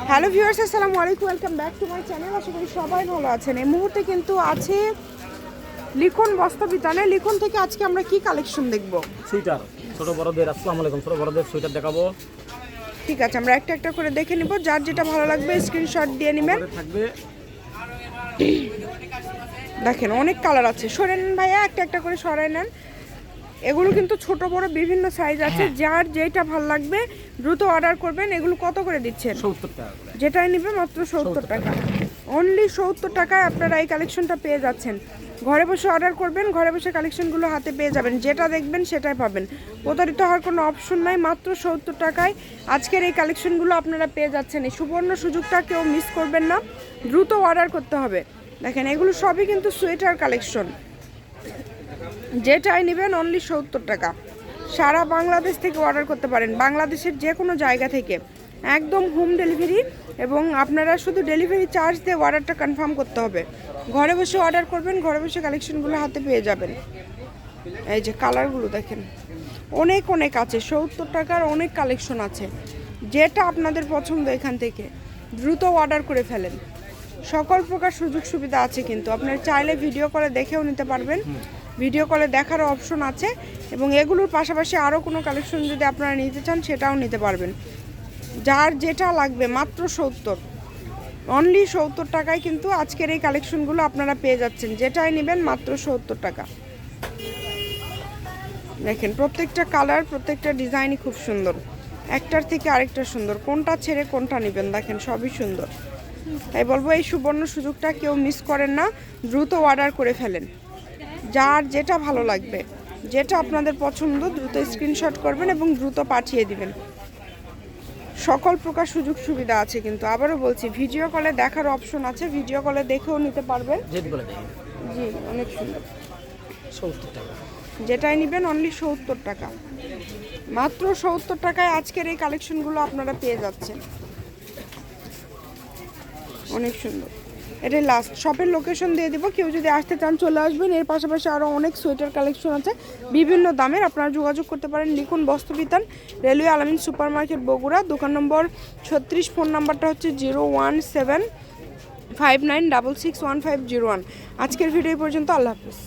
Hello viewers, আসসালামু আলাইকুম, welcome back to my channel. আশা করি সবাই ভালো আছেন। এই মুহূর্তে কিন্তু আছে লিখন বস্ত্রবিতানে। লিখন থেকে আজকে আমরা কি কালেকশন দেখব? সুইটার ছোট বড়দের। আসসালামু আলাইকুম। ছোট বড়দের সুইটার দেখাবো। ঠিক আছে, আমরা একটা একটা করে দেখে নিব। যার যেটা ভালো লাগবে স্ক্রিনশট দিয়ে নেবেন। থাকবে দেখেন অনেক কালার আছে। সরে নেন ভাইয়া, একটা একটা করে সরাই নেন। এগুলো কিন্তু ছোট বড় বিভিন্ন সাইজ আছে। যার যেটা ভালো লাগবে দ্রুত অর্ডার করবেন। এগুলো কত করে দিচ্ছেন? 70 টাকা করে। যেটাই নেবে মাত্র 70 টাকা। অনলি 70 টাকায় আপনারা এই কালেকশনটা পেয়ে যাচ্ছেন। ঘরে বসে অর্ডার করবেন, ঘরে বসে কালেকশনগুলো হাতে পেয়ে যাবেন। যেটা দেখবেন সেটাই পাবেন। প্রতারিত হওয়ার কোনো অপশন নাই। মাত্র 70 টাকায় আজকের এই কালেকশনগুলো আপনারা পেয়ে যাচ্ছেন। এই সুবর্ণ সুযোগটা কেউ মিস করবেন না, দ্রুত অর্ডার করতে হবে। দেখেন এগুলো সবই কিন্তু সোয়েটার কালেকশন। যেটাই নেবেন অনলি 70 টাকা। সারা বাংলাদেশ থেকে অর্ডার করতে পারেন, বাংলাদেশের যে কোনো জায়গা থেকে, একদম হোম ডেলিভারি। এবং আপনারা শুধু ডেলিভারি চার্জ দিয়ে অর্ডারটা কনফার্ম করতে হবে। ঘরে বসে অর্ডার করবেন, ঘরে বসে কালেকশনগুলো হাতে পেয়ে যাবেন। এই যে কালারগুলো দেখেন, অনেক অনেক আছে। 70 টাকার অনেক কালেকশন আছে। যেটা আপনাদের পছন্দ এখান থেকে দ্রুত অর্ডার করে ফেলেন। সকল প্রকার সুযোগ সুবিধা আছে, কিন্তু আপনারা চাইলে ভিডিও কলে দেখেও নিতে পারবেন। ভিডিও কলে দেখারও অপশন আছে। এবং এগুলোর পাশাপাশি আরও কোনো কালেকশন যদি আপনারা নিতে চান সেটাও নিতে পারবেন। যার যেটা লাগবে মাত্র 70, অনলি 70 টাকায় কিন্তু আজকের এই কালেকশনগুলো আপনারা পেয়ে যাচ্ছেন। যেটাই নেবেন মাত্র 70 টাকা। দেখেন প্রত্যেকটা কালার, প্রত্যেকটা ডিজাইনই খুব সুন্দর। একটার থেকে আরেকটা সুন্দর। কোনটা ছেড়ে কোনটা নেবেন, দেখেন সবই সুন্দর। তাই বলবো এই সুবর্ণ সুযোগটা কেউ মিস করেন না, দ্রুত অর্ডার করে ফেলেন। যার যেটা ভালো লাগবে, যেটা আপনাদের পছন্দ দ্রুত স্ক্রিনশট করবেন এবং দ্রুত পাঠিয়ে দিবেন। সকল প্রকার সুযোগ সুবিধা আছে, কিন্তু আবারও বলছি ভিডিও কলে দেখার অপশন আছে। ভিডিও কলে দেখেও নিতে পারবেন। জি, অনেক সুন্দর। 70 টাকা। যেটাই নেবেন অনলি 70 টাকা। মাত্র 70 টাকায় আজকের এই কালেকশনগুলো আপনারা পেয়ে যাচ্ছেন। অনেক সুন্দর। এটাই লাস্ট। শপের লোকেশন দিয়ে দিব, কেউ যদি আসতে চান চলে আসবেন। এর পাশাপাশি আরও অনেক সোয়েটার কালেকশন আছে বিভিন্ন দামের। আপনারা যোগাযোগ করতে পারেন লিখন বস্ত্রবিতান, রেলওয়ে আলামিন সুপার মার্কেট বগুড়া, দোকান নম্বর 36। ফোন নাম্বারটা হচ্ছে 01759661501। আজকের ভিডিও পর্যন্ত। আল্লাহ হাফিজ।